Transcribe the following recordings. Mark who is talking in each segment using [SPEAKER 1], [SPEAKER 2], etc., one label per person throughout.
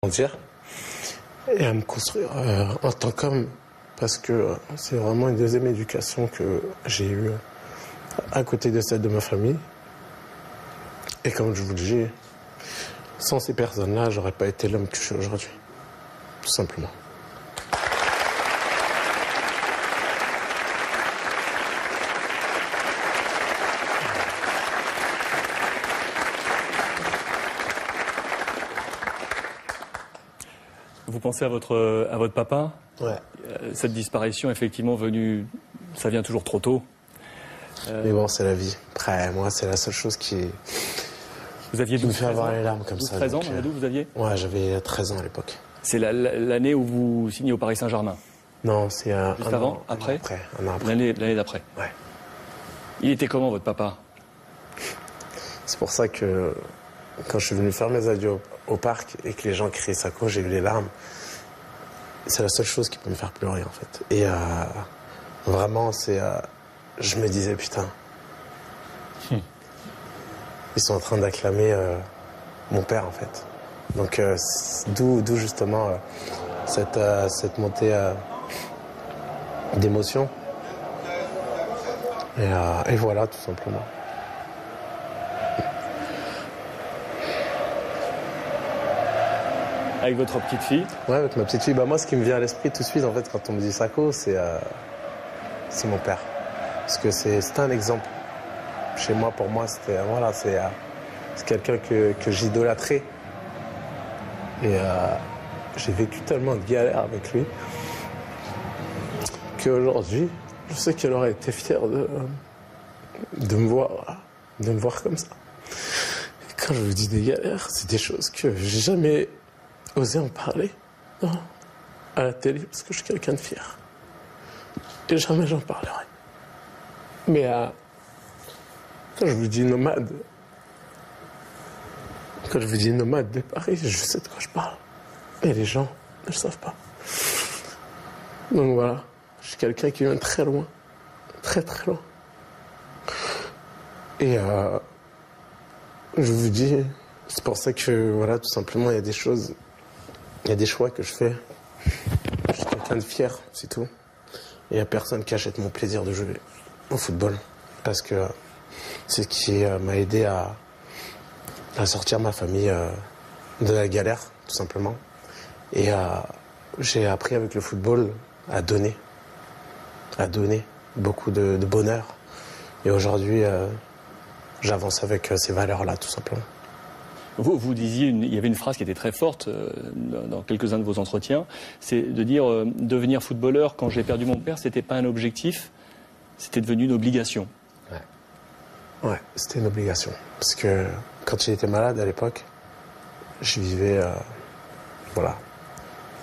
[SPEAKER 1] grandir et à me construire en tant qu'homme, parce que c'est vraiment une deuxième éducation que j'ai eue à côté de celle de ma famille. Et comme je vous le dis, sans ces personnes-là, j'aurais pas été l'homme que je suis aujourd'hui, tout simplement.
[SPEAKER 2] Vous pensez à votre papa?
[SPEAKER 1] Ouais.
[SPEAKER 2] Cette disparition, effectivement, ça vient toujours trop tôt.
[SPEAKER 1] Mais bon, c'est la vie. Après, moi, c'est la seule chose qui me fait avoir les larmes comme
[SPEAKER 2] 12,
[SPEAKER 1] ça.
[SPEAKER 2] 13 ans, Mamadou, vous aviez?
[SPEAKER 1] Ouais, j'avais 13 ans à l'époque.
[SPEAKER 2] C'est l'année où vous signez au Paris Saint-Germain?
[SPEAKER 1] Non, c'est
[SPEAKER 2] Juste avant? Après?
[SPEAKER 1] Un an après.
[SPEAKER 2] L'année d'après?
[SPEAKER 1] Ouais.
[SPEAKER 2] Il était comment, votre papa?
[SPEAKER 1] C'est pour ça que quand je suis venu faire mes adieux au parc et que les gens criaient Sako, j'ai eu les larmes. C'est la seule chose qui peut me faire pleurer, en fait. Et vraiment, je me disais, putain, ils sont en train d'acclamer mon père, en fait. Donc, d'où justement cette montée d'émotion. Et voilà, tout simplement.
[SPEAKER 2] Avec votre petite fille?
[SPEAKER 1] Ouais, avec ma petite fille. Bah, moi, ce qui me vient à l'esprit tout de suite, en fait, quand on me dit Sako, c'est mon père. Parce que c'est un exemple. Chez moi, pour moi, c'est quelqu'un que j'idolâtrais. Et j'ai vécu tellement de galères avec lui qu'aujourd'hui, je sais qu'il aurait été fier de me voir comme ça. Et quand je vous dis des galères, c'est des choses que j'ai jamais osé en parler, non, à la télé, parce que je suis quelqu'un de fier. Et jamais j'en parlerai. Mais quand je vous dis nomade, de Paris, je sais de quoi je parle. Mais les gens ne le savent pas. Donc voilà, je suis quelqu'un qui vient très loin. Très très loin. Et je vous dis, c'est pour ça que, voilà, tout simplement, il y a des choses, il y a des choix que je fais. Je suis quelqu'un de fier, c'est tout. Et il n'y a personne qui achète mon plaisir de jouer au football. Parce que c'est ce qui m'a aidé à sortir ma famille de la galère, tout simplement. Et j'ai appris avec le football à donner beaucoup de bonheur. Et aujourd'hui, j'avance avec ces valeurs-là, tout simplement.
[SPEAKER 2] Vous disiez, il y avait une phrase qui était très forte dans quelques-uns de vos entretiens, c'est de dire devenir footballeur quand j'ai perdu mon père, c'était pas un objectif, c'était devenu une obligation.
[SPEAKER 1] Ouais, c'était une obligation. Parce que quand il était malade à l'époque, je vivais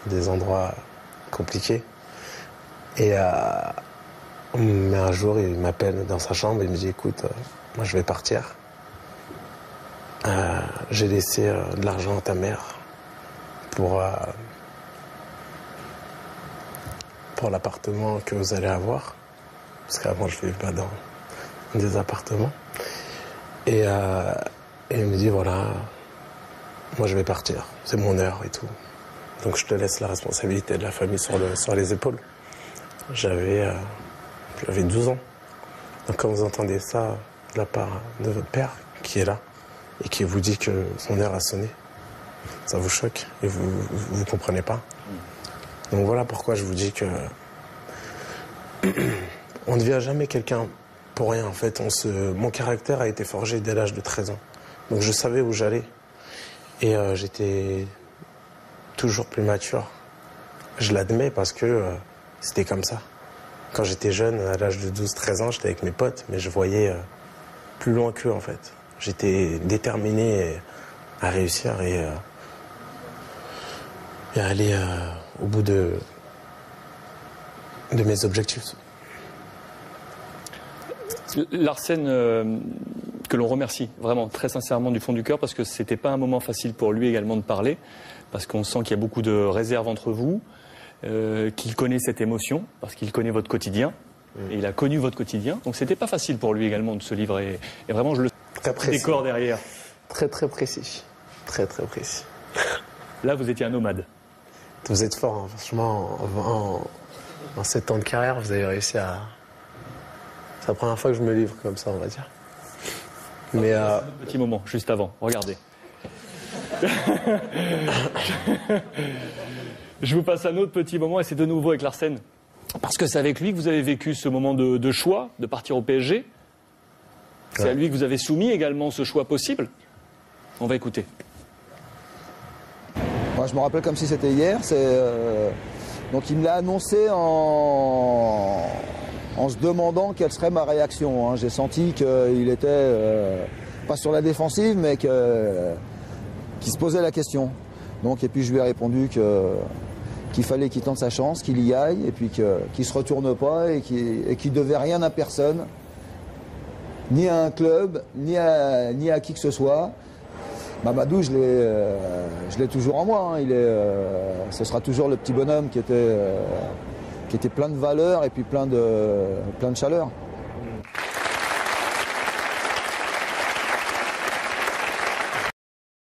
[SPEAKER 1] des endroits compliqués. Et mais un jour, il m'appelle dans sa chambre et il me dit, écoute, moi je vais partir. J'ai laissé de l'argent à ta mère pour l'appartement que vous allez avoir. Parce qu'avant, je ne vivais pas dans des appartements. Et il me dit, voilà, moi je vais partir, c'est mon heure et tout. Donc je te laisse la responsabilité de la famille sur les épaules. J'avais 12 ans. Donc quand vous entendez ça de la part de votre père qui est là et qui vous dit que son heure a sonné, ça vous choque et vous comprenez pas. Donc voilà pourquoi je vous dis que on ne devient jamais quelqu'un pour rien en fait. Mon caractère a été forgé dès l'âge de 13 ans. Donc je savais où j'allais et j'étais toujours plus mature. Je l'admets parce que c'était comme ça. Quand j'étais jeune, à l'âge de 12-13 ans, j'étais avec mes potes, mais je voyais plus loin qu'eux en fait. J'étais déterminé à réussir et à aller au bout de mes objectifs.
[SPEAKER 2] Larsène, que l'on remercie vraiment très sincèrement du fond du cœur parce que c'était pas un moment facile pour lui également de parler, parce qu'on sent qu'il y a beaucoup de réserves entre vous, qu'il connaît cette émotion, parce qu'il connaît votre quotidien, et il a connu votre quotidien, donc c'était pas facile pour lui également de se livrer, et vraiment je le
[SPEAKER 1] très précis.
[SPEAKER 2] Décor derrière.
[SPEAKER 1] Très très précis. Très très précis.
[SPEAKER 2] Là, vous étiez un nomade.
[SPEAKER 1] Vous êtes fort, hein. Franchement, en 7 ans de carrière, vous avez réussi à... C'est la première fois que je me livre comme ça, on va dire. Mais
[SPEAKER 2] Un petit moment, juste avant, regardez. Je vous passe un autre petit moment et c'est de nouveau avec Larsen. Parce que c'est avec lui que vous avez vécu ce moment de choix, de partir au PSG. C'est à lui que vous avez soumis également ce choix possible. On va écouter.
[SPEAKER 3] Moi, je me rappelle comme si c'était hier. Donc il me l'a annoncé en se demandant quelle serait ma réaction, hein. J'ai senti qu'il était pas sur la défensive, mais qu'il se posait la question. Donc, et puis je lui ai répondu qu'il fallait qu'il tente sa chance, qu'il y aille, et puis qu'il ne se retourne pas et qu'il devait rien à personne, ni à un club, ni à qui que ce soit. Mamadou, je l'ai toujours en moi, hein. Ce sera toujours le petit bonhomme qui était plein de valeur et puis plein de chaleur.